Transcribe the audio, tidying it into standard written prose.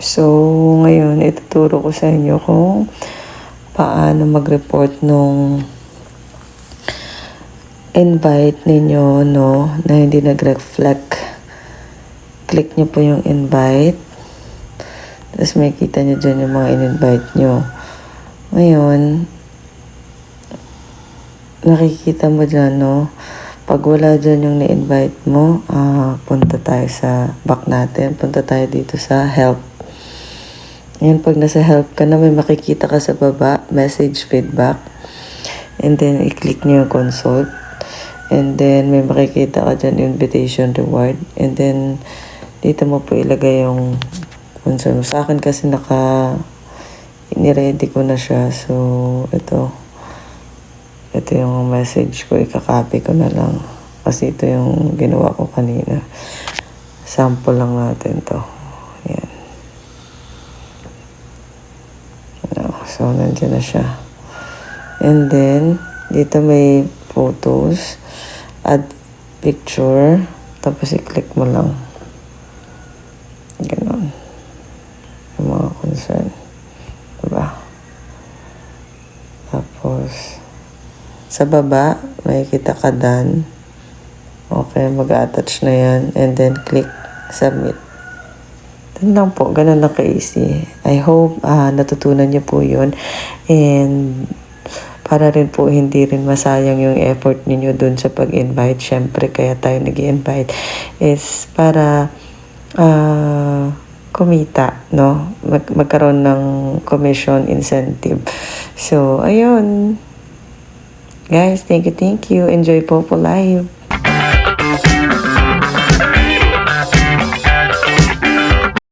So, ngayon, ituturo ko sa inyo kung paano mag-report nung invite ninyo, no, na hindi nag-reflect. Click nyo po yung invite. Tapos makikita nyo dyan yung mga in-invite nyo. Ngayon, nakikita mo dyan, no, pag wala dyan yung na-invite mo, punta tayo sa back natin. Punta tayo dito sa help. Ngayon, pag nasa help ka na, may makikita ka sa baba, message feedback. And then, i-click nyo yung consult. And then, may makikita ka dyan, invitation reward. And then, dito mo po ilagay yung concern. Sa akin kasi ni-ready ko na siya. So, ito yung message ko. Ika-copy ko na lang. Kasi ito yung ginawa ko kanina. Sample lang natin to. Ayan. So, nandiyan na siya. And then, dito may photos. Add picture. Tapos i-click mo lang. Ganon. Yung mga concern. Diba? Tapos, sa baba, may kita ka done. Okay, mag-attach na yan. And then, click submit. Yan lang po. Ganun lang ka-easy. I hope natutunan niyo po yun. And para rin po hindi rin masayang yung effort ninyo dun sa pag-invite. Syempre, kaya tayo nag-invite is para kumita, no? Magkaroon ng commission incentive. So, ayun. Guys, thank you. Enjoy po live.